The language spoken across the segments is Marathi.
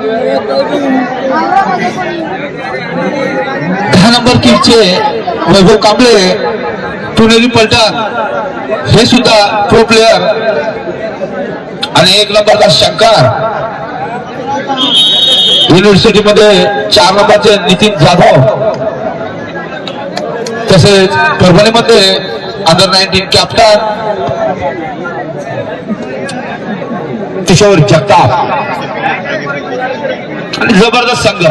10 नंबर किटचे वैभव कांबळे पुणेरी पलटण हे सुद्धा प्रो प्लेयर आणि 1 नंबरचा शंकर युनिव्हर्सिटी मध्ये 4 नंबरचे नितीन जाधव तसेच परभणीमध्ये अंडर 19 कॅप्टन किशोर जगताप आणि जबरदस्त संघ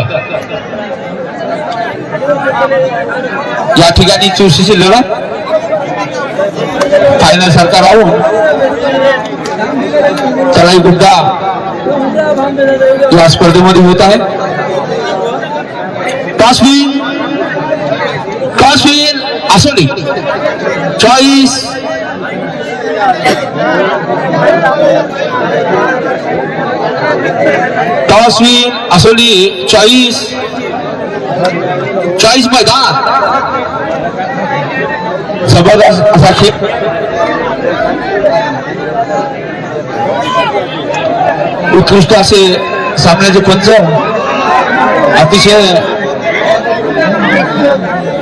या ठिकाणी चुरशीची लढत फायनल सारखा राहून चढाई गुड्डा या स्पर्धेमध्ये होत आहे. काश्मीर आसोली चॉईस काश्मीर आसोली चॉईस मैदान जबरदस्त असा खेळ उत्कृष्ट असे सामन्याचे पंच अतिशय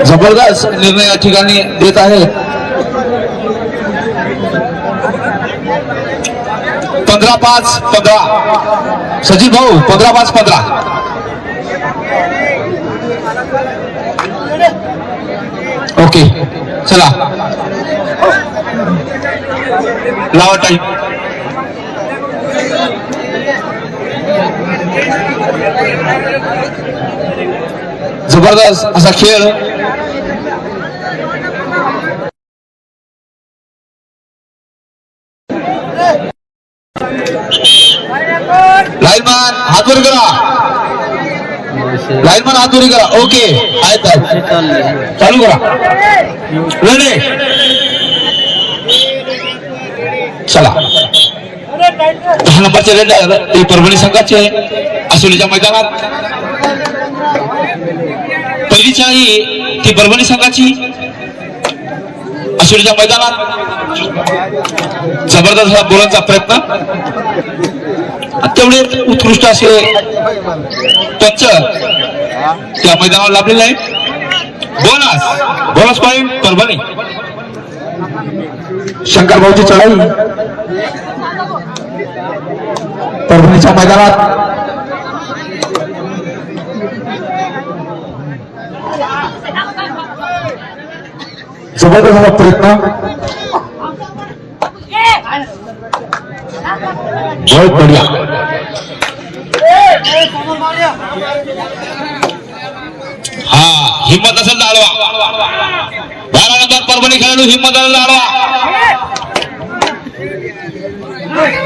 जबरदस्त निर्णय या ठिकाणी देत आहेत. 15-5-15 सचिन भाऊ 15-5-15 ओके चला लावा टाइम. जबरदस्त असा खेळ लाईनमॅन हातवर करा ओके आहेत चालू करा रेडी चला. 10 नंबरचे रेडर ते परभणी संघाचे आसोलीच्या मैदानात पहिली चाळी ती परभणी संघाची आसोलीच्या मैदानात जबरदस्त बोलांचा प्रयत्न तेवढे उत्कृष्ट असे पंच त्या मैदानावर लाभलेले आहे. Bonus point Parbhani. शंकर भाऊची चढाई परभणीच्या मैदानात जबरदस्त प्रयत्न बहुत बढ़िया. हा हिम्मत असेल तर आडवा 12 नंबर परभणी खेळाडू हिम्मत असेल आडवा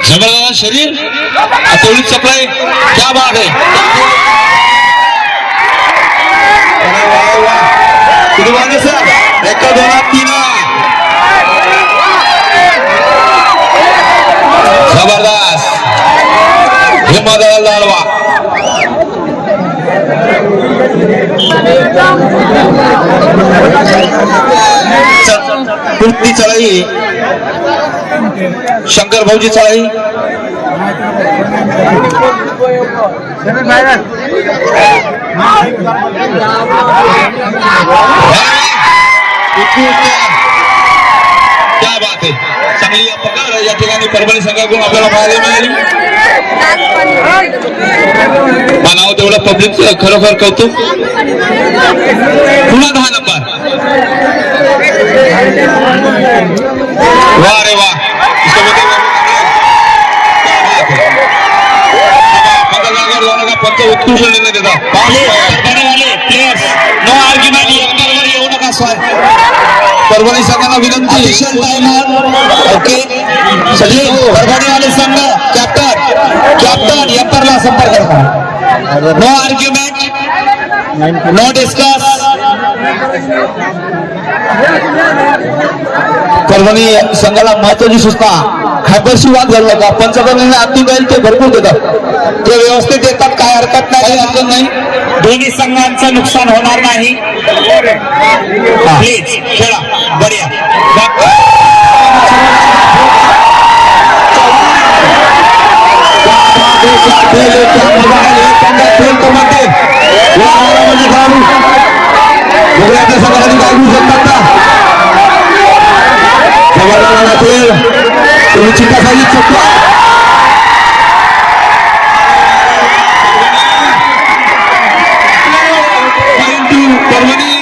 जबरदस्त शरीर तेवढीच सप्लाय क्या बात आहे. किती वाजले सर 1 2 3 जबरदस्त हिम्मत आडवा कुर्ती चढाई शंकर भाऊची चढाई क्या बात आहे. चांगली पकड या ठिकाणी परभणी संघाकडून आपल्याला पाहायला मिळाली. मानावं तेवढं पब्लिकचं खरोखर कौतुक. पुन्हा 10 नंबर वा रे वा पंच उत्कृष्ट निर्णय देतात. नो आर्ग्युमेंट येऊ नका परभणी संघाला विनंती. ओके सचिन परभणीवाले संघ कॅप्टन यंतरला संपर्क करा. No argument no discuss. Parbhani संघाला महत्वाची सूचना खायबरशी वाद घालू नका. पंचकर्माने अंतिम राहील ते भरपूर देतात ते व्यवस्थित देतात काय हरकत नाही अडचण नाही. दोन्ही संघांचं नुकसान होणार नाही. प्लीज खेळा बढिया. बाई चक्कर परभणी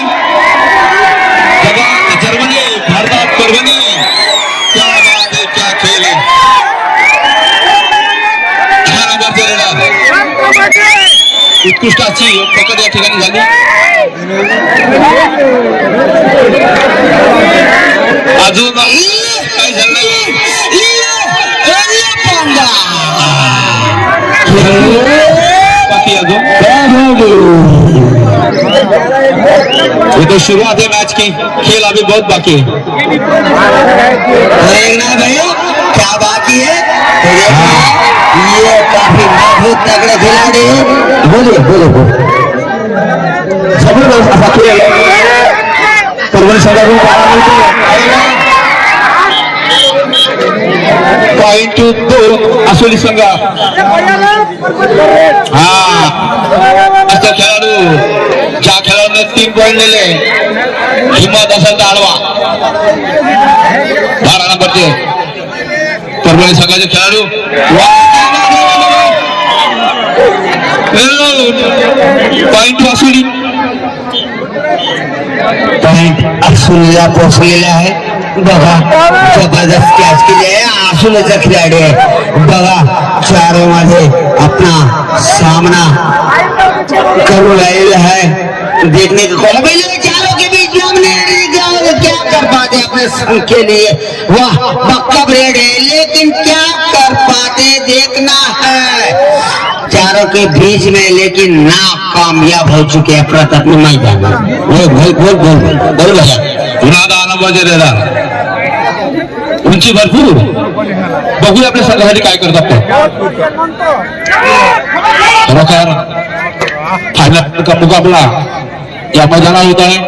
जर्मनी भारतात परभणी क्या बात है क्या खेल है 10 नंबरचे रेडर उत्कृष्टाची पकड या ठिकाणी झाली अजून काय झालं बाकी अजून ये तो शुरुआत है मैच की खेल अभी बहुत बाकी है देखना भैया क्या बाकी है तो देखना ये काफी मजबूत तगड़े खिलाड़ी है बोलिए बोलो जबरदस्त असा खेळ परभणी संघाकडून पाहायला मिळतो पॉइंट टू 2 आसोली संघ हा असा खेळाडू ज्या खेळाडूने 3 पॉइंट नेले हिम्मत असेल तर आडवा 12 नंबरचे परभणी संघाचे खेळाडू पॉइंट आसोली पॉइंट आसुलीला पोहोचलेला आहे बघा जबरदस्त कॅच केली आहे आसुलीचा खिलाडी आहे बघा चारों मध्ये अपना सामना करू रहे है देखने को चारों के बीच में हमने क्या कर पाते अपने संघ के लिए वाह पक्का ब्रेड है लेकिन क्या कर पाते देखना है चारों के बीच में लेकिन नाकामयाब हो चुके हैं प्रताप मैदान बोल भैया पुन्हा 10 नंबरचे रेडर उंची भरपूर बघूया आपल्या संघासाठी काय करतात ते खरोखर फायनल का मुकाबला या मैदानात होत आहे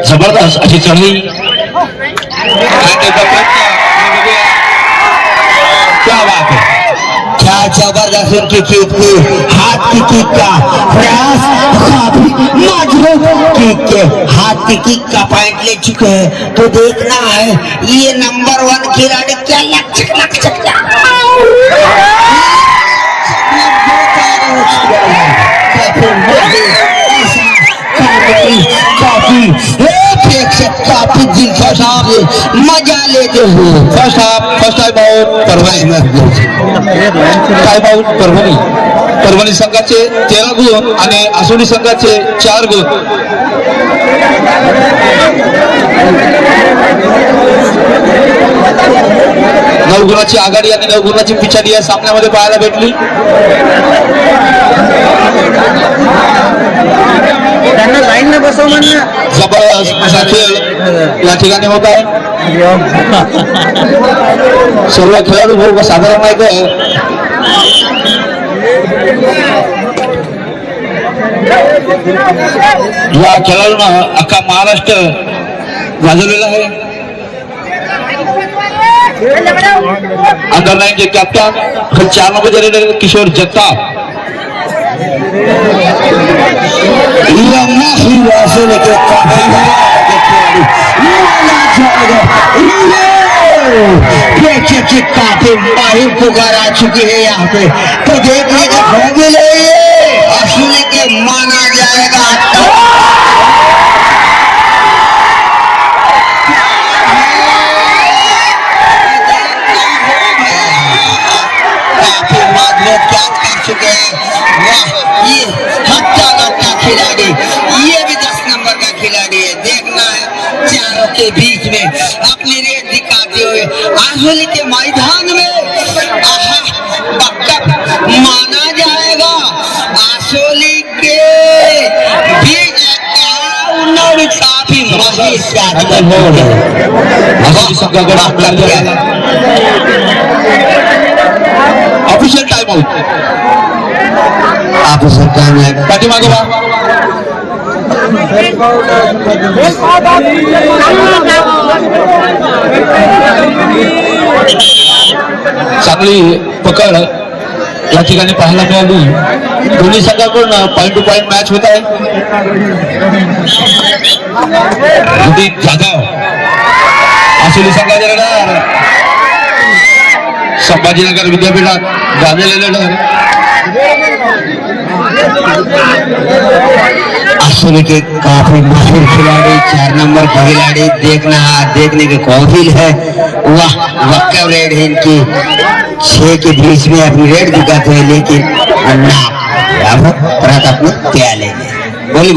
जबरदस्त अशी चढी क्या बात है क्या जबरदस्त उनकी किक थी हाथ की किक का प्रयास काफी मजबूत किक के हाथ की किक का पॉइंट ले चुके हैं तो देखना है ये नंबर 1 खिलाड़ी क्या लक्ष्य काफी दिलचस्प मजा लेते हुए first time out Parbhani time out Parbhani संघाचे 13 गुण आणि आसोली संघाचे 4 गुण नऊ गुणाची आघाडी आणि 9 गुणाची पिछाडी या सामन्यामध्ये पाहायला भेटली त्यांना लाईन न बसव म्हणणं जबरदस्त असा खेळ या ठिकाणी होत आहे सर्व खेळाडू भाऊ साधारण आहे काय या खेळाडूंना अख्खा महाराष्ट्र गाजवलेला आहे अंडर 9 के captain 4 number raider Kishore Jagtap काफी माहिर पुकार आ चुकी है यहाँ पे तो देखने का होगी असली के माना जाएगा काफी मजबूत कैच कर चुके हैं वाह ये हट्टा खिलाड़ी ये भी 10 नंबर का खिलाड़ी है देखना है चारों के बीच में अपनी रेत दिखाते हुए आसोली के मैदान में पक्का माना जाएगा आसोली के बीच काफी official time out official time out पाठीमागे वा चांगली पकड या ठिकाणी पाहायला मिळाली. दोन्ही संघाकडून पॉईंट टू पॉईंट मॅच होत आहे. उदित जाधव आसुली संघाचे लढर, संभाजीनगर विद्यापीठात गाजलेले लढर. आसुली के काफी माहिर खिलाड़ी 4 नंबर के खिलाड़ी देखने के काबिल है. वाह वक्का रेड है इनकी, 6 के बीच में अपनी रेड दिखाते हैं, लेकिन ना प्रताप ने क्या लेंगे. बोलिए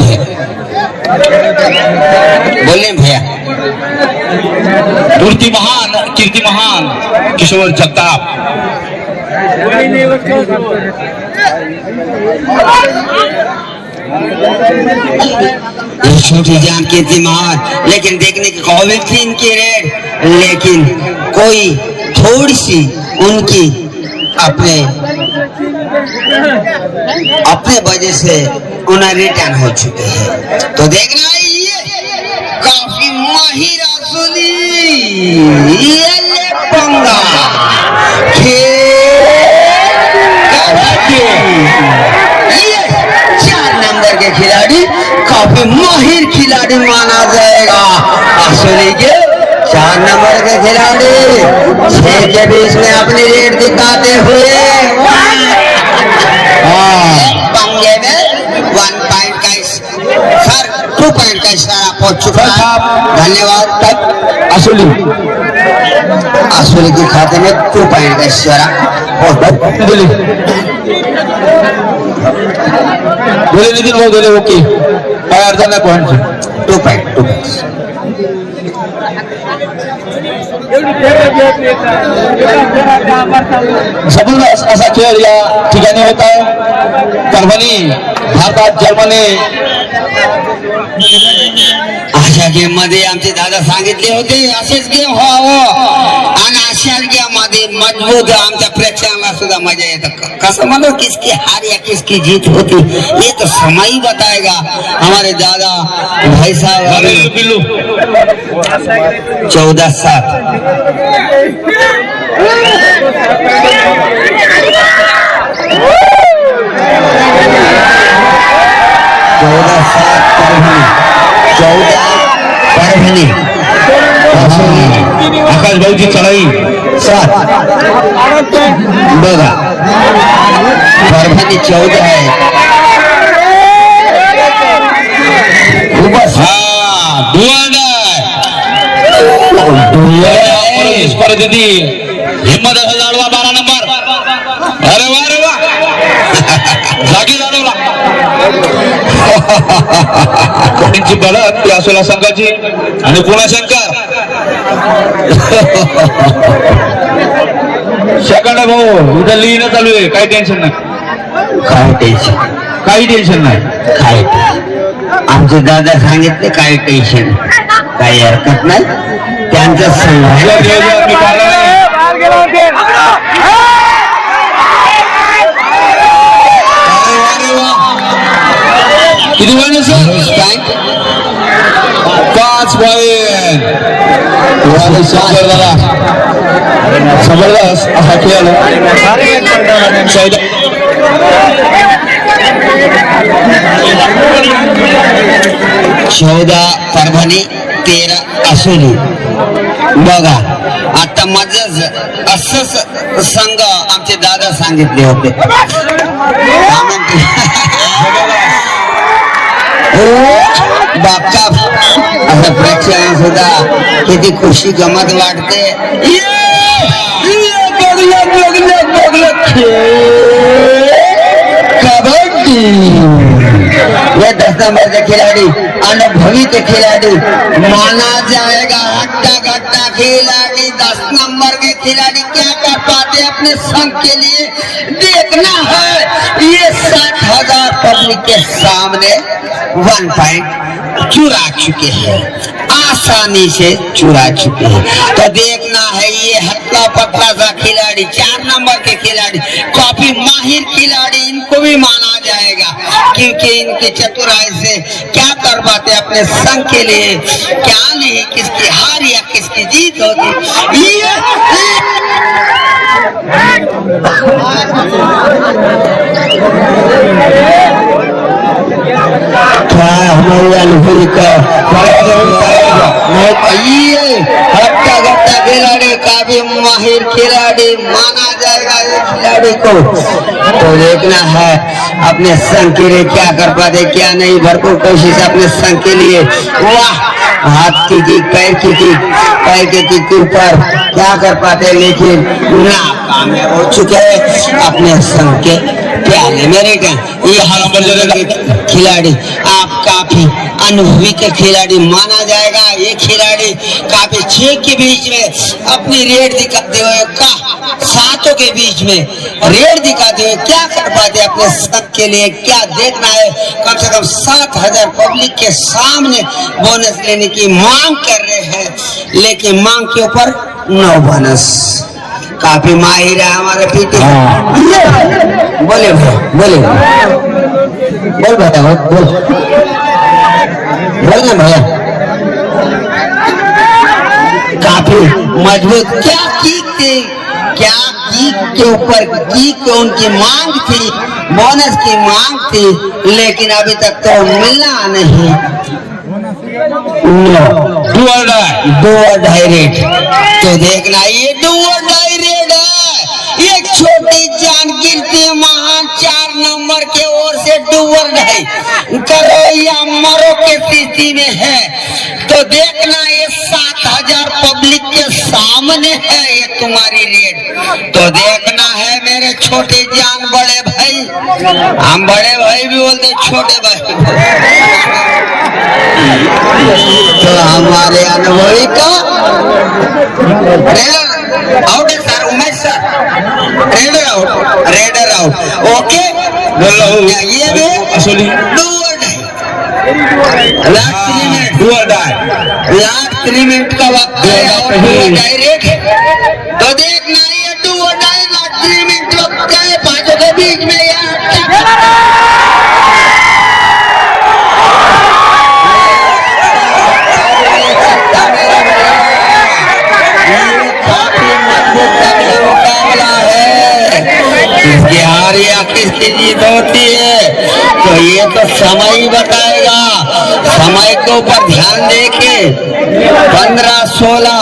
भैया. कीर्ति महान किशोर जगताप. ये छोटी जान कीर्ति महान, लेकिन देखने की काबिल थी इनकी रेड, लेकिन कोई थोड़ी सी उनकी अपने वजह से उन्हें रिटर्न हो चुके हैं. तो देखना ये काफी माहिर आसुली, ये ले पंगा ये 4 नंबर के खिलाड़ी काफी माहिर खिलाड़ी माना जाएगा. आसुली के 4 नंबर के खिलाड़ी 6 के बीच में अपनी रेड दिखाते हुए पंगे में 1 पॉइंट का सर 2 पॉइंट का इशारा पहुंच चुका है. धन्यवाद. आसुली के खाते में 2 पॉइंट का इशारा. बोले नितीन भाऊ बोले ओके, काय अर्थ नाही पॉईंट. 2 पॉइंट. जबरदस्त असा खेळ या ठिकाणी होत आहे. परभणी भारतात जर्मनी. अशा गेम मध्ये आमचे दादा सांगितले होते असेच गेम व्हावं, आणि अशा गेम मध्ये मजबूत आमच्या प्रेक्षकांना सुद्धा मजा येतं. कसं म्हणतो किसकी हार या किसकी जीत होती ये तो समय ही बताएगा. हमारे दादा भाई साहब 14-7 परभणी. आकाश भाऊची चढाई 7 बघा. परभणी 14 आहे. खूपच परिस्थिती हिम्मत असा जाडवा 12 नंबर. अरे वा रे वा, जागी जाणवला. कोणीची बळत यासोला संघाची आणि पुन्हा शंकर. सेकंड भाऊ उद्या लिहिणं चालू आहे, काही टेन्शन नाही. काही टेन्शन नाही. काय आमचे दादा सांगितले काही टेन्शन, काही हरकत नाही. त्यांचं मी पाहिलं नाही. किती पॉईंट सर? 5 पॉईंट. जबरदस्त असा खेळ. 14 परभणी 13 आसुली. बघा आता माझं असंच संघ आमचे दादा सांगितले होते. बाका असं प्रेक्षकांना सुद्धा किती खुशी गमत वाटते. कबड्डी ये 10 नंबर के खिलाड़ी अनुभवी के खिलाड़ी माना जाएगा. हट्टा घट्टा खिलाड़ी 10 नंबर के खिलाड़ी क्या कर पाते अपने संघ के लिए देखना है. ये 60,000 पब्लिक के सामने 1 पॉइंट चुरा चुके हैं, आसानी से चुरा चुके हैं. तो देखना है ये हत्ता पत्ता सा खिलाड़ी 4 नंबर के खिलाड़ी काफी माहिर खिलाड़ी, इनको भी माना जाएगा क्योंकि इनकी चतुराई से क्या कर पाते अपने संघ के लिए. क्या नहीं किसकी हार या किसकी जीत होती. काय हमारे अनुभवी का हट्टा घट्टा खिलाड़ी काफी माहिर खिलाड़ी माना जाएगा ये खिलाड़ी को। तो देखना है अपने संघ के लिए क्या कर पाते क्या नहीं। भरपूर कोशिश अपने संघ के लिए। वाह, हाथ की किक, पैर की किक, पैर के किक के ऊपर क्या कर पाते लेकिन नाकामयाब हो चुके हैं अपने संघ के प्याले मेरे का। ये खिलाड़ी आप काफी अनुभवी के खिलाड़ी माना जाएगा। ये खिलाड़ी काफी 6 के बीच में अपनी रेड दिखाते हुए का 7 के बीच में रेड दिखाते हुए क्या कर पाते अपने संघ के लिए क्या देखना है। कम से कम 7,000 पब्लिक के सामने बोनस लेने की मांग कर रहे हैं लेकिन मांग के ऊपर 9 बोनस। काफी माहिर है हमारे पीटी। बोले बोले बोल बताओ बोल बोलना भैया। काफी मजबूत क्या किक थी, क्या किक के ऊपर किक उनकी मांग थी, बोनस की मांग थी लेकिन अभी तक तो मिला नहीं। डू और डाई रेट तो देखना ये डू और डाई रेट है। एक छोटी जान गिरती महान 4 नंबर के ओर से डू और डाई करो या मरो के स्थिति में है। तो देखना ये 7,000 पब्लिक के सामने है ये तुम्हारी रेट। तो देखना है मेरे छोटे जान बड़े भाई, हम बड़े भाई भी बोलते छोटे भाई। तो हमारे अनुभवी का आउट है sir, Umesh sir raider out okay. ये भी असली लास्ट 3 मिनट का वक्त है और डायरेक्ट। तो देखना ये डू और डाई लास्ट 3 मिनट वक्त का है 5 के बीच में किसकी हार या किसकी जीत होती है तो ये तो समय ही बताएगा। समय के ऊपर ध्यान देके 15, 16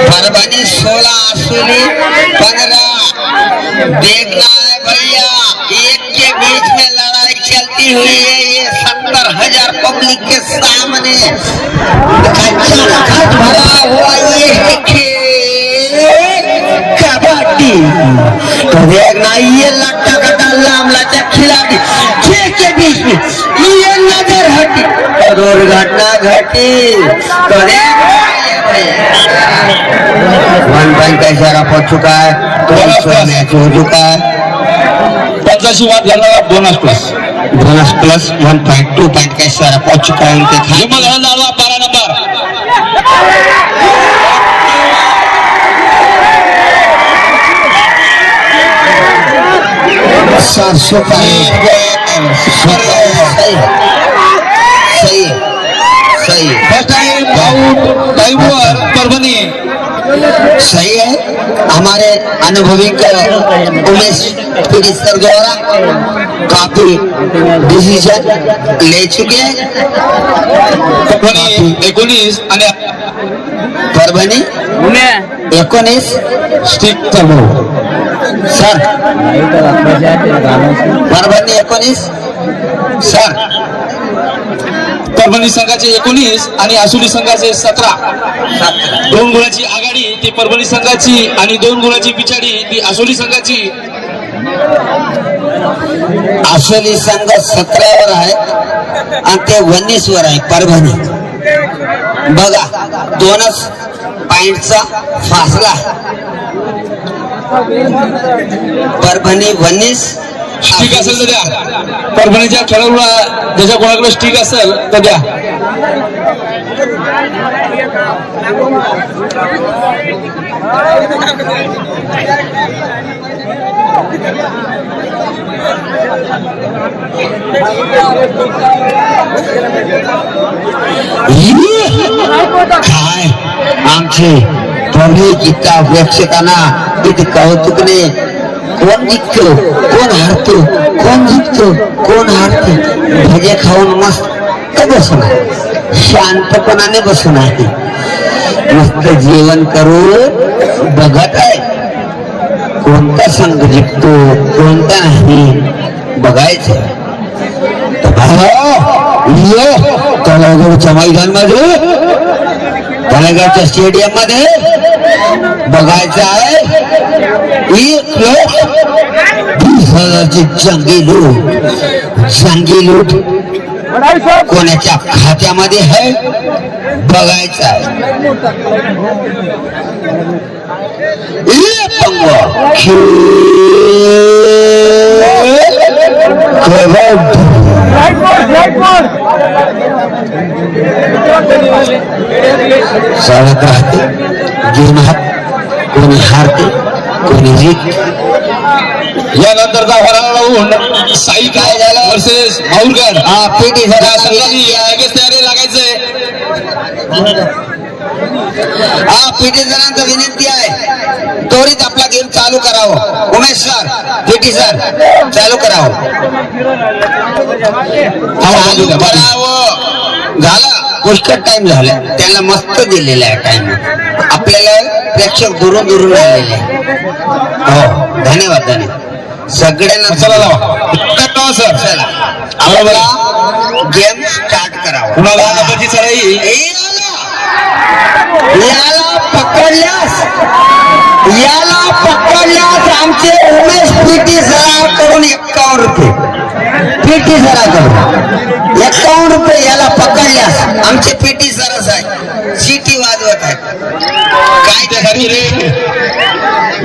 फरवरी 16 असली 15 देखना है भैया। एक के बीच में लड़ाई चलती हुई है ये 70,000 पब्लिक के सामने भरा हुआ ये कबड्डी। तो देखना ये लट्टा कटा लाम लचक खिलाड़ी 6 के बीच में ये नजर हटी दुर्घटना घटी। तो देखना 1 पॉइंट का इशारा पहुंच चुका है तो मैच हो चुका है। पंचाशी वाद झाला बोनस प्लस 1 पॉइंट 2 पॉइंट का इशारा पहुंच चुका है उनके खाते। 12 नंबर 700 सही फर्स्ट टाइम आउट टाइमवर परभणी सही है। हमारे अनुभवी उमेश पीड़ी सर द्वारा काफी डिसीजन ले चुके हैं। परभणी 19 आणि परभणी 19 स्टिक चालू सर परभणी 19 सर परभणी संघाचे 19 आणि आसुली संघाचे 17। 2 गुणाची आघाडी ती परभणी संघाची आणि 2 गुणाची पिछाडी ती आसुली संघाची। आसुली संघ 17 वर आहे आणि ते 19 वर आहे परभणी। बघा 2 पॉइंटचा फासला। परभणी 19 स्टिक असेल तर द्या। परभणीच्या खेळाडूला ज्याच्या कोणाकडे स्टिक असेल तर द्या। काय आमचे सभी जिता प्रेक्षकांना किती कौतुकने कोण जिंकतो कोण हारतो कोण जिंकतो कोण हारतो भजे खाऊन मस्त बसून आहे शांतपणाने बसून आहे मस्त जेवण करून बघत आहे कोणता संघ जिंकतो कोणता नाही बघायचं तळेगावच्या मैदानमध्ये तळेगावच्या स्टेडियम मध्ये बघायचं आहे 1,20,000ची जंगी लूट कोणाच्या खात्यामध्ये आहे बघायचं आहे चालत राहते जीवनात कोणी हारते कोणी जिंकते यानंतरचा फरार लावून साई काय झालं वर्सेस माहूरकर हा पेटी या संघाने लगेच तयारी लागायचंय हा पेटी जणांचा विनंती आहे त्वरित आपला गेम चालू करावं उमेश सर पेटी सर चालू करावं झाला पुष्कळ टाइम झाला त्यांना मस्त दिलेला आहे टाइम आपल्याला प्रेक्षक दुरून दुरून आलेले हो धन्यवाद धन्यवाद सगळ्यांना चला लावा सर चला आपला गेम स्टार्ट करावा कुणाला नंबरची चढाई याला पकडल्यास आमचे उमेश पीटी सराकडून 51 रुपये पीटी सराकडून 51 रुपये याला पकडल्यास आमचे पीटी सरच आहे शिटी वाजवत आहे काय त्यासाठी रे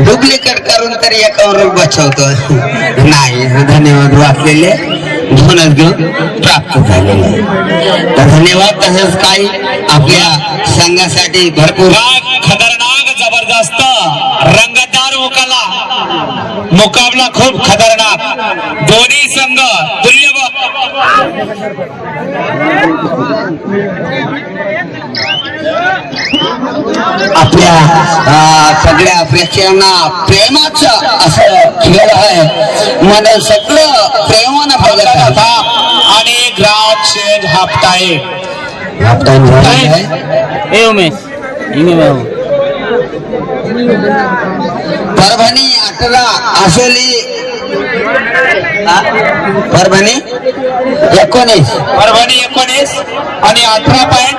डुप्लिकेट करून तरी 51 रुपये बचवतो नाही धन्यवाद वाचलेले घेऊनच घेऊन प्राप्त झालेले तर धन्यवाद तसंच काही आपल्या संघासाठी भरपूर खतरनाक जबरदस्त रंगतदार मुकाबला खूप खतरनाक दोन्ही संघ तुल्य आपल्या सगळ्या प्रेक्षकांना प्रेमाचं असं खेळ आहे म्हणून सगळं प्रेमानं बघत आहे आणि ground change half time Parbhani 18 Asoli Parbhani 19 Parbhani 19 आणि 18 पॉइंट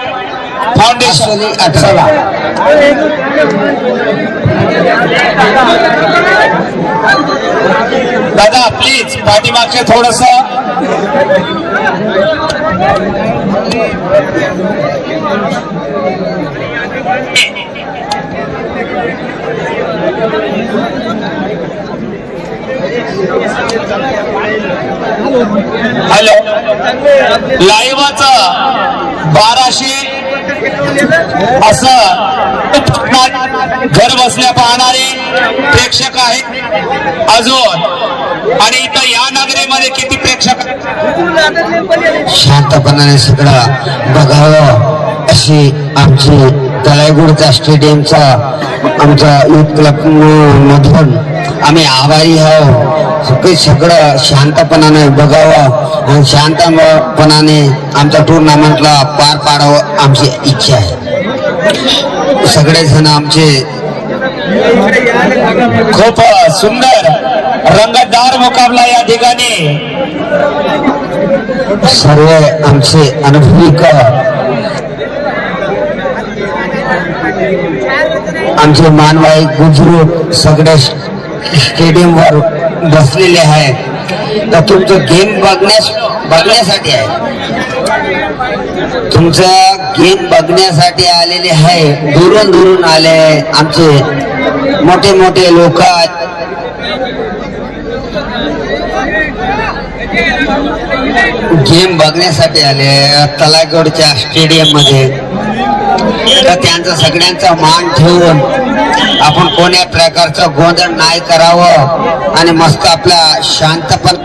फाउंडेशन 18 दादा प्लीज पाठीमागचे थोडस हॅलो लाईव्हच 1200 असं घर बसल्या पाहणारे प्रेक्षक आहेत अजून आणि इथं या नगरीमध्ये किती प्रेक्षक शांतपणाने सगळं बघावं अशी आमची तळाईगुडचा स्टेडियमचा आमच्या युथ क्लब मधून आम्ही आभारी आहोत सगळं शांतपणाने बघावं आणि शांतपणाने आमच्या टुर्नामेंटला पार पाडावं आमची इच्छा आहे सगळेजण आमचे खूप सुंदर रंगतदार मुकाबला या ठिकाणी सर्व आमचे अनुभवी आमचे मानवाई गुजरू सगळे स्टेडियम वर बसलेले आहे तर तुमचं गेम बघण्यासाठी आहे तुमचं गेम बघण्यासाठी आलेले आहे दुरून दुरून आले आमचे मोठे मोठे लोक गेम बघण्यासाठी आले तलागडच्या स्टेडियम मध्ये तर त्यांचा सगळ्यांचा मान ठेवून आपण कोण्या प्रकारचं गोंधळ नाही करावं आणि मस्त आपला शांतपण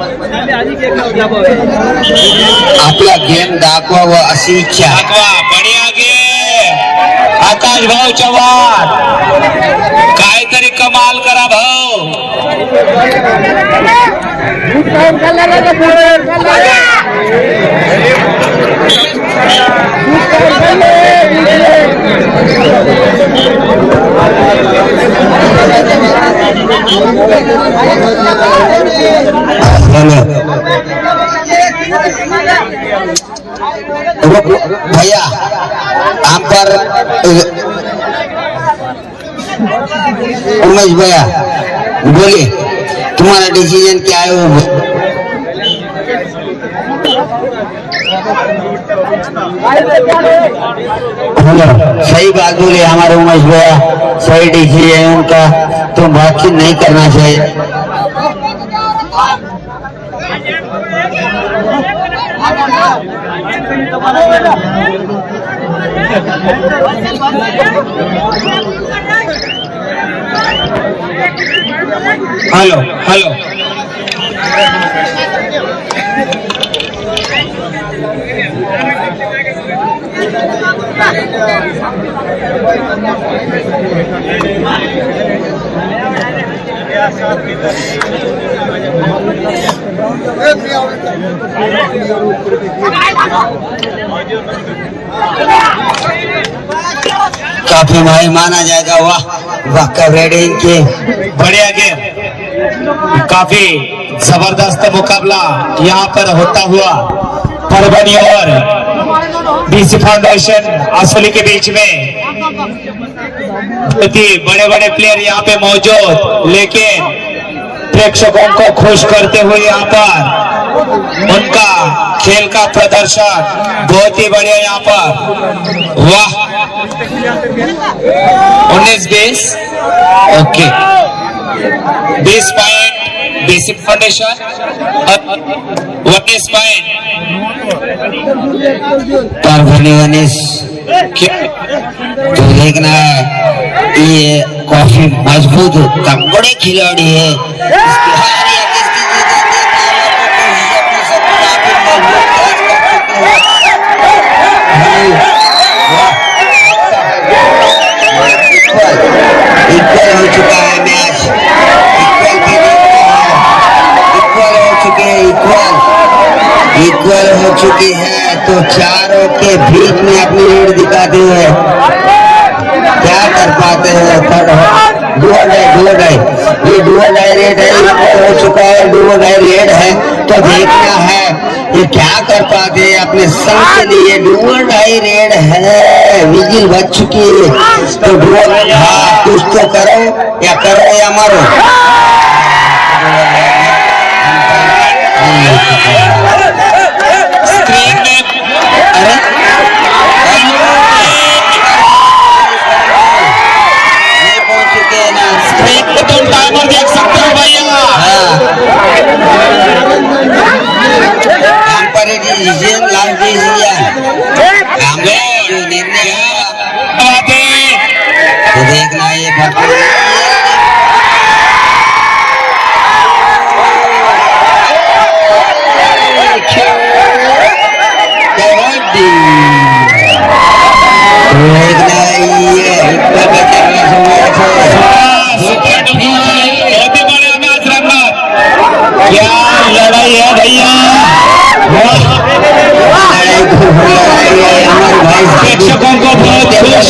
आपला गेम दाखवावं अशी इच्छा बढिया गे आकाश भाऊ चव्हाण भैया हम पर उमेश भैया बोलिए तुम्हारा डिसीजन क्या है वो सही बात बोले हमारे उमेश भैया सही डिसीजन है उनका तो बातचीत नहीं करना चाहिए हेलो हेलो काफी भाई माना जाएगा वाह वाह कवरेज इनके बढ़िया गेम काफी जबरदस्त मुकाबला यहाँ पर होता हुआ परभनी और बीसी फाउंडेशन असली के बीच में बड़े बड़े प्लेयर यहाँ पे मौजूद लेकिन प्रेक्षकों को खुश करते हुए यहाँ पर उनका खेल का प्रदर्शन बहुत ही बढ़िया यहाँ पर वाह 19-20 okay 20 point BC foundation 19 point Parbhani Ganesh तो देखना है ये काफी मजबूत तगड़े खिलाड़ी है इसकी हार या किसकी इक्वल हो चुका है मैच इक्वल हो चुकी है तो चारों के बीच में अपनी लीड दिखाते हुए क्या कर पाते हैं डुओ डाई ये डुओ डाई रेड है इक्वल हो चुका है डुओ डाई रेड है तो देखना है ये क्या कर पाते हैं अपने संग के लिए डुओ डाई रेड है विजिल बच चुकी है तो डुओ हाँ कुछ तो करो या मारो स्क्रीन में अरे ये पहुंच चुके हैं ना स्क्रीन पे तुम टाइमर देख सकते हो भैया हम पर डिसीजन लास्ट डिसीजन हमने जो निर्णय तो देखना ये क्या लड़ाई है भैया प्रेक्षकों को बहुत खुश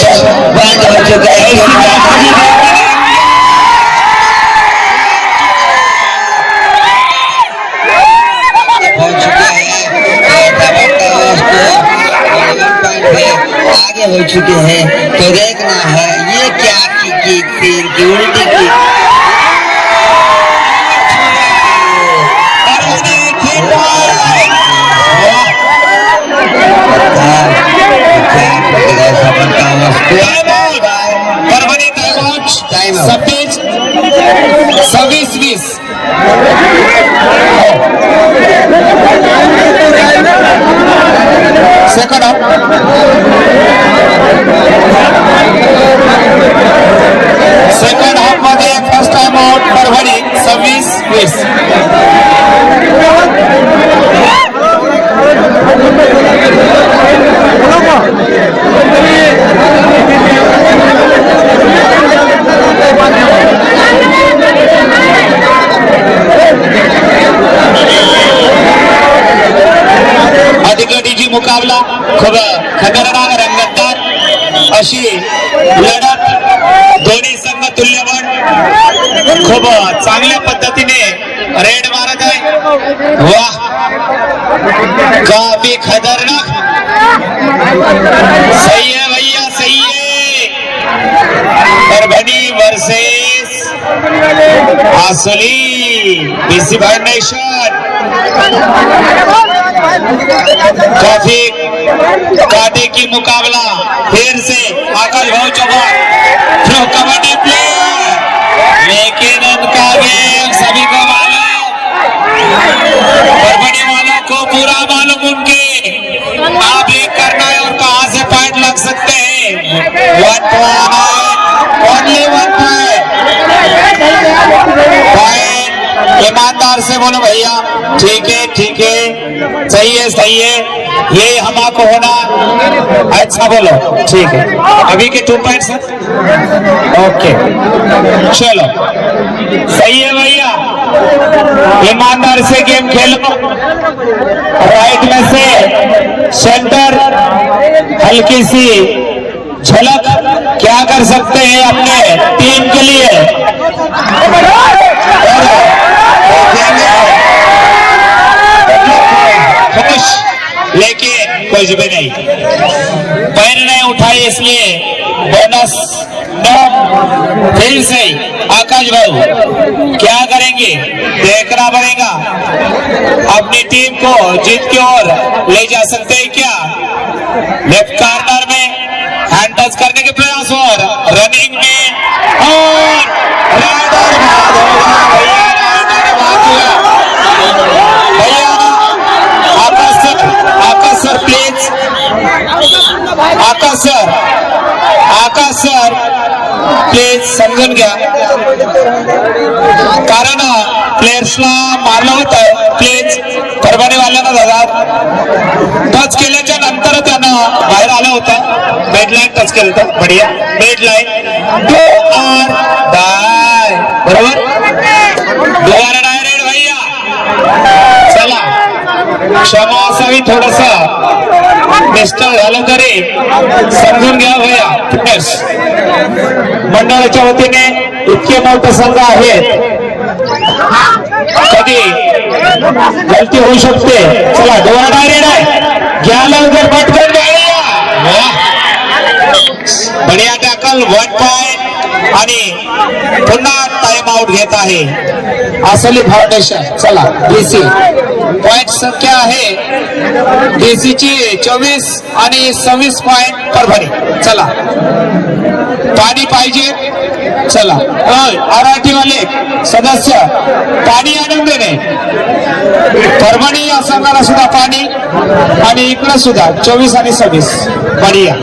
बंद हो चुका है आगे हो चुके हैं तो देखना है ये क्या की उल्टी की परभनी टाइम 26-20 सेकंड हाफ मध्ये first time out Parbhani 26-20 Thank you. अशी लढत दोन्ही संघ तुल्यबळ खूप चांगल्या पद्धतीने रेड मारत आहे. वाह, काफी खतरनाक. सही है भैया, सही है. Parbhani versus Asuli BC foundation. काफी काटे की मुकाबला. फिर से आकाश भाव चौहान प्रो कबड्डी प्लेयर, लेकिन उनका गेम सभी को मालूम, परभणी वालों को पूरा मालूम उनके आप ये करना है और कहां से पॉइंट लग सकते हैं. 1 पॉइंट, ओनली 1 पॉइंट. ईमानदार से बोलो भैया. ठीक है, ठीक है, सही है, सही है. ये हमको होना. अच्छा बोलो, ठीक है. अभी के 2 पॉइंट सर. ओके, चलो, सही है भैया. ईमानदार से गेम खेलो. राइट में से सेंटर, हल्की सी झलक क्या कर सकते हैं अपने टीम के लिए. खुश, लेकिन कुछ भी नहीं. पैर नहीं उठाए इसलिए बोनस नो. फिर से आकाश भाऊ क्या करेंगे, देखना पड़ेगा. अपनी टीम को जीत की ओर ले जा सकते हैं क्या. लेफ्ट कॉर्नर में हैंड टच करने के प्रयास और रनिंग में और राइडर भाग होगा भैया. भैया Akash sir please. Akash sir please समजून घ्या. कारण प्लेयर्सला मारलं होतं. प्लीज परभणीवाल्यांना दादा टच केल्याच्या नंतर त्यानं बाहेर आलं होतं. बेडलाईन टच केलं होतं. बढिया, बेडलाईन डू आर डाय. बरोबर, डू आर डाय रेड भैया. चला, क्षमा असावी. थोडस मिस्टर झालं तरी समजून घ्या भैया. फिटनेस मंडळाच्या वतीने इतके मोठे संघ आहेत, कधी गलती होऊ शकते. चला, डोळा डायरेक्ट आहे. घ्या लवकर पटकन. बढिया टॅकल. 1 पॉइंट आणि पुन्हा टाइम आउट घेत आहे आसुली फाउंडेशन. चला, डीसी पॉइंट संख्या आहे डीसीची 24 आणि 26 पॉइंट परभणी. चला, पाणी पाहिजे. चला, आरआरटी वाले सदस्य पाणी आणून देणे. परभणी या संघाला सुद्धा पाणी आणि इकडे सुद्धा 24 आणि 26. बढिया.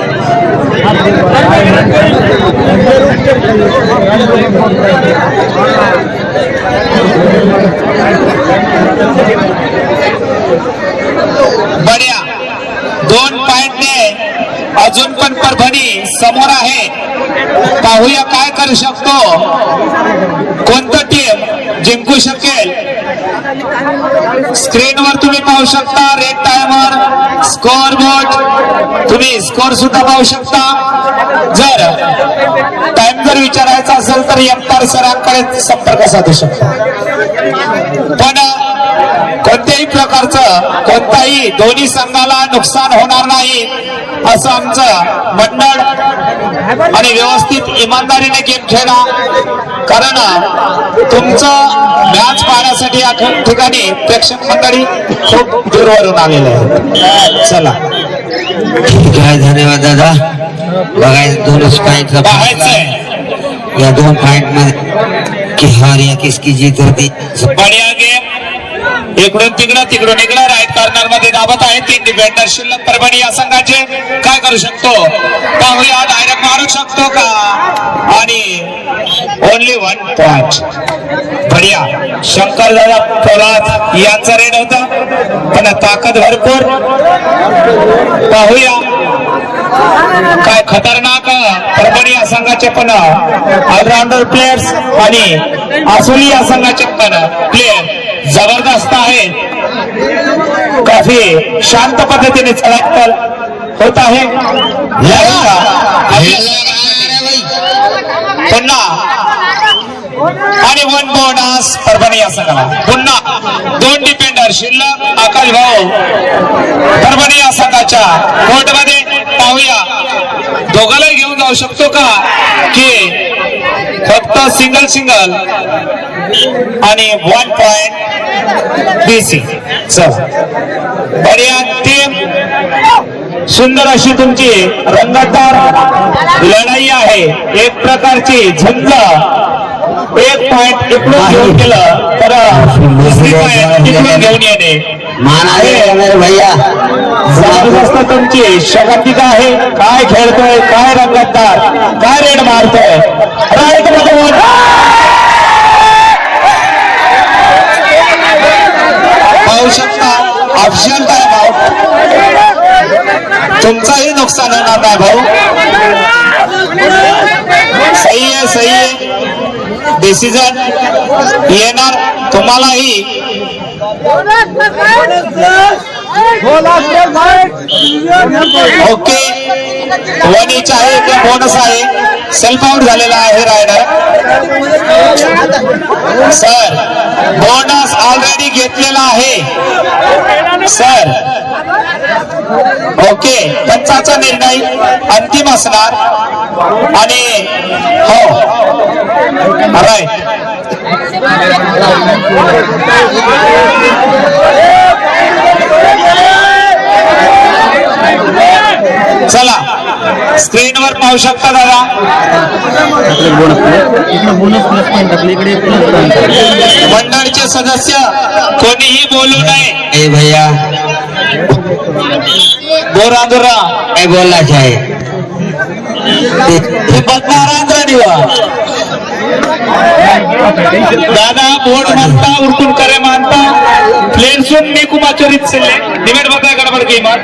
बढिया. 2 पॉइंटने अजून पण परभणी समोर आहे. पाहूया काय करू शकतो, कोणतं टीम जिंकू शकेल. स्क्रीनवर तुम्ही पाहू शकता रेड टाइमर, स्कोर बोर्ड. तुम्ही स्कोर सुद्धा पाहू शकता. जर टाइम जर विचारायचा असेल तर एमतार सरांकडे संपर्क साधू शकता. पण कोणत्याही प्रकारचं कोणताही दोन्ही संघाला नुकसान होणार नाही असं आमचं मंडळ आणि व्यवस्थित इमानदारीने गेम खेळा. कारण तुमचं मॅच पाहण्यासाठी या ठिकाणी प्रेक्षक मंडळी खूप दूरवरून आलेले आहे. चला, ठीक आहे, धन्यवाद दादा. बघायचं 2 पॉइंट पाहायचंय या 2 पॉइंट मध्ये की हार या किसकी जीत होती. बढिया गेम. इकडून तिकडून इकडं राईट कॉर्नर मध्ये दाबत आहे 3 डिफेंडर शिल्लक परभणी या संघाचे. काय करू शकतो पाहूया. डायरेक्ट मारू शकतो का. आणि ओनली 1 पॉइंट. बढिया. शंकर दादा पोलाद यांचा रेड होता, पण ताकद भरपूर. पाहूया काय खतरनाक परभणी या संघाचे पण ऑलराऊंडर प्लेयर्स आणि आसुली या संघाचे पण प्लेयर जबरदस्त आहेत. काफी शांत पद्धतीने चढाई होत आहे. आणि 1 बोनस परभणी या संघाला. पुन्हा 2 डिफेंडर शिल्लक. आकाश भाऊ परभणी या संघाच्या कोर्टमध्ये. पाहूया दोघांनाही घेऊन जाऊ शकतो का की फक्त सिंगल आणि 1 पॉइंट बीसी. चला बढिया टीम. सुंदर अशी तुमची रंगतदार लढाई आहे. एक प्रकारची झुंज. 1 पॉइंट इकडून घेऊन गेलं तर दुसरी पॉइंट तिकडून घेऊन येणे. भैया जबरदस्त तुमची शगतिका आहे. काय खेळतोय, काय रंगतदार, काय रेड मारतोय. राईट मध्ये पाहू शकता ऑप्शन काय भाऊ. तुमचाही नुकसान होणार नाही भाऊ. सही आहे. डिसिजन येणार तुम्हालाही. ओके 1 इंच आहे किंवा बोनस आहे. सेल्फ आउट झालेला आहे रायडर. सर बोनस ऑलरेडी घेतलेला आहे सर. ओके पंचाचा निर्णय अंतिम असणार. आणि हो राईट. चला स्क्रीनवर पाहू शकता दादा. मंडळचे सदस्य कोणीही बोलू नये. भैया बोरांदुरा काय बोलना चाहे. दादा बोर्ड मानता उर्कून करे मानता प्लेन सुन मी कुमाचरित सिल्ले डिमेट बताय गडबड की मार.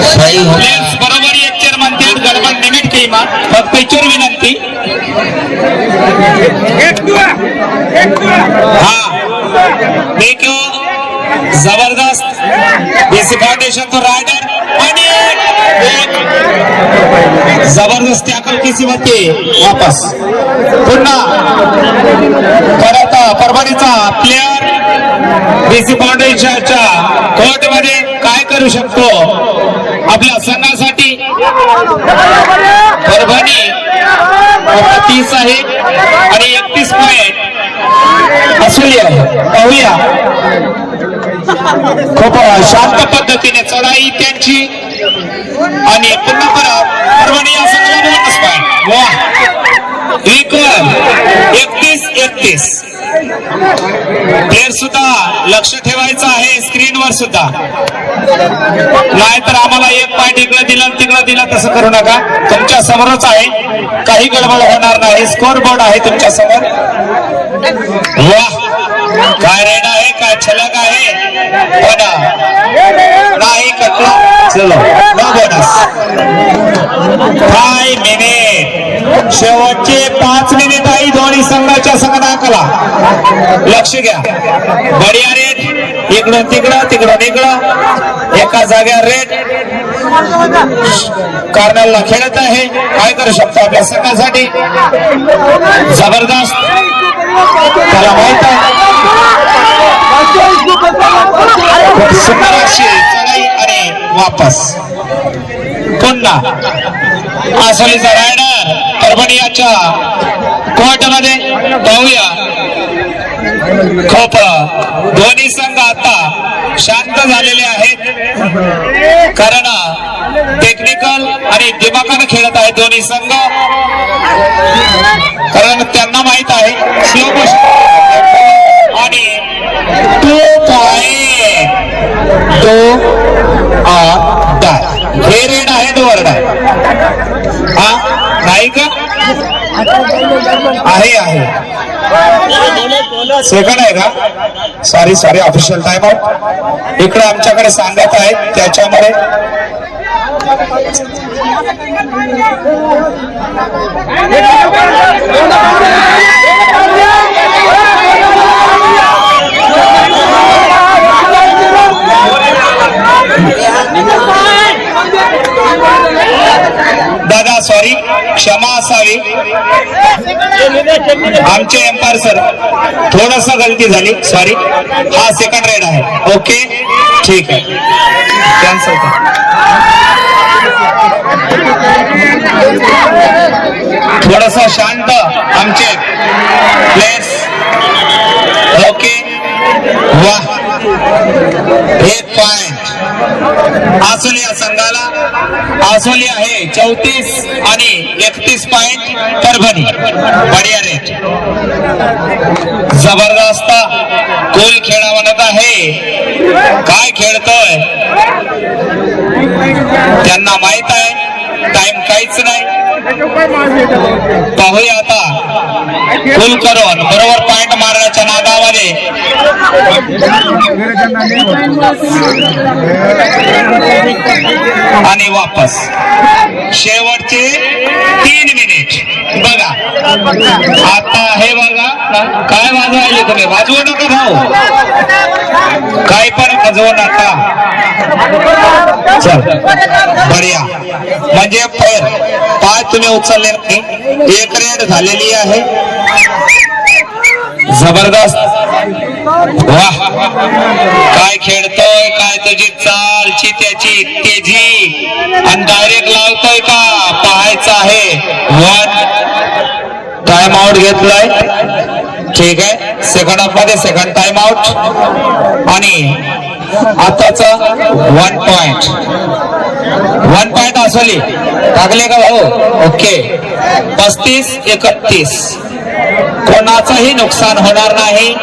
सही प्लेन्स बरोबर एक चेर म्हणते गडबड डिमेट की मार. फक्त इचूर विनंती. हा देखो जबरदस्त बीसी फाउंडेशन तो राइडर आणि जबरदस्त टॅकल किसी मध्ये वापस. पुन्हा परत परभणीचा प्लेअर बीसी फाउंडेशनच्या कोर्ट मध्ये काय करू शकतो आपल्या संघासाठी. परभणी 30 आहे आणि 31 पॉइंट असुलिया. पाहूया खूप शांत पद्धतीने चढाई त्यांची. आणि पुन्हा परत परभणी या संघाला बोनस पॉइंट. वा इक्वल 31-31. प्लेअर सुद्धा लक्ष ठेवायचं आहे स्क्रीनवर सुद्धा. नाहीतर आम्हाला 1 पॉइंट इकडे दिला तिकडे दिला तसं करू नका. तुमच्या समोरच आहे. काही गडबड होणार नाही. स्कोर बोर्ड आहे तुमच्या समोर. वा काय रेड आहे, काय छलक आहे. नाही कटला. चलो नो बोनस. 5 मिनिट. शेवटचे 5 मिनिट आहे दोन्ही संघाच्या संघटनाला. लक्ष घ्या. बढिया रेड. इकडून तिकडून इकडं एका जाग्यावर रेड. कर्नलला खेळत आहे. काय करू शकतो आपल्या संघासाठी. जबरदस्त. त्याला माहित आहे खूप सुंदर अशी चढाई आणि वापस. पुन्हा आसोलीचा रायडर परभणी याच्या कोर्टमध्ये. पाहूया खूप दोन्ही संघ आता शांत झालेले आहेत. कारण टेक्निकल आणि दिमागाने खेळत आहेत दोन्ही संघ. कारण त्यांना माहित आहे स्लो मोशन आणि 2 पॉइंट हे रेड आहे. 2 वर्ड आहे. हा नाही का आहे सेकंड आहे का. सॉरी ऑफिशियल टाइम आउट इकडे आमच्याकडे सांगत आहेत त्याच्यामध्ये. आमचे एम्पायर सर थोडस गलती झाली, सॉरी. हा सेकंड रेड आहे. ओके ठीक आहे, कॅन्सल कर. थोडस शांत आमचे प्लेस. ओके वा, 1 पॉइंट आसोली या संघाला. आसोली आहे 34 आणि 31 पॉइंट परभणी. बढिया रेट, जबरदस्त गोल खेळा म्हणत आहे. काय खेळतोय त्यांना माहित आहे, टाइम काहीच नाही. पाहूया आता फुल करून बरोबर पॉइंट मारण्याच्या नादामध्ये आणि वापस शेवटचे 3 मिनिट. बघा आता हे बघा, काय वाजवायले तुम्ही, वाजवू नका भाऊ, काय पण वाजवू नका. चल बढिया, म्हणजे पाय तुम्ही उचलले नाही. 1 रेड झालेली आहे. जबरदस्त, वाह काय खेळतोय, काय तुझी चालची त्याची तेजी, आणि डायरेक्ट लावतोय का पाहायचं आहे. 1 टाइम आउट घेतलाय. ठीक आहे, सेकंड हाफ मध्ये सेकंड टाइम आउट. आणि आताच 1 पॉइंट. 1 पॉइंट आसोली टाकले का भाऊ. ओके 35-31, कोणाचंही नुकसान होणार नाही.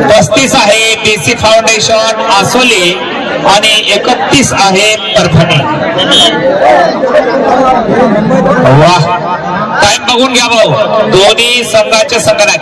35 आहे बीसी फाउंडेशन आसोली आणि 31 आहे परभणी. वाह, टाइम बघून घ्या भाऊ, दोन्ही संघाचे संगणक.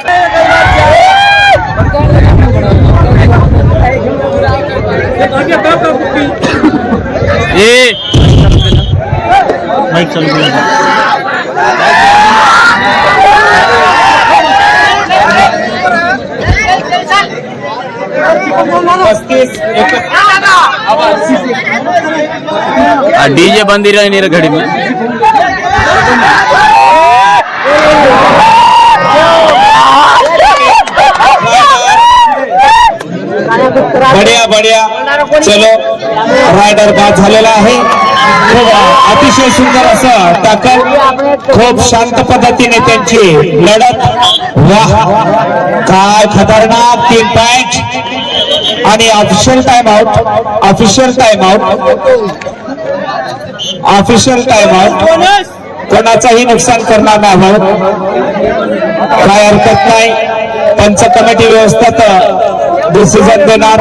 डीजे बंदी रहनी रे घड़ी में. बढिया बढिया, चलो रायडर बाद झालेला आहे. खूप अतिशय सुंदर असं टाकल, खूप शांत पद्धतीने त्यांची लढत. वाह काय खतरनाक 3 पॉइंट आणि official time out. Official time out, official time out. कोणाचाही नुकसान करणार नाही भाऊ, काय हरकत नाही. पंच कमिटी व्यवस्थेत डिसिजन देणार.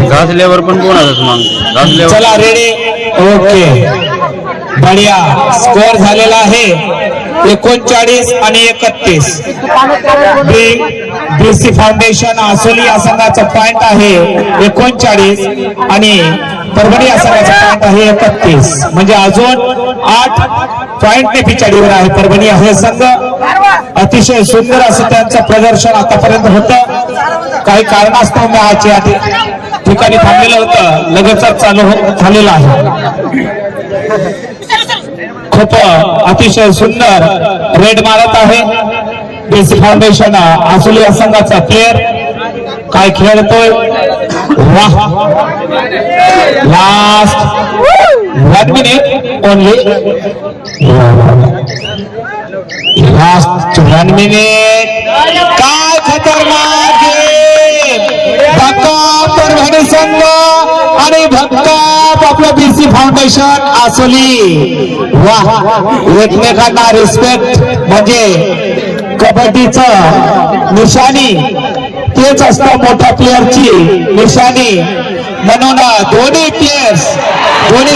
घास लेवर पण कोण आलं मग घास लेवर. चला रेडी, ओके बढिया. स्कोअर झालेला आहे 39 आणि 31. बीसी फाउंडेशन आसोली या संघाचा पॉइंट आहे 39 आणि परभणी या संघाचा पॉइंट आहे 31. म्हणजे अजून 8 पॉइंटने पिछाडीवर आहे परभणी हे संघ. अतिशय सुंदर असं त्यांचं प्रदर्शन आतापर्यंत होतं. काही कारणास्तव मॅच या ठिकाणी थांबलेलं होतं, लगेचच चालू झालेलं आहे. खूप अतिशय सुंदर रेड मारत आहे बीसी फाउंडेशन आसोली या संघाचा प्लेअर. काय खेळतोय, वाह. Last 1 minute only, last 1 minute. काय खतरनाक गेम. धक्का परभणी संघ आणि धक्का आपलं बीसी फाउंडेशन आसोली. वाह, एकमेकांना रिस्पेक्ट म्हणजे कबड्डीचं निशाणी तेच असतं मोठ्या प्लेअरची निशाणी. म्हणून दोन्ही प्लेयर्स दोन्ही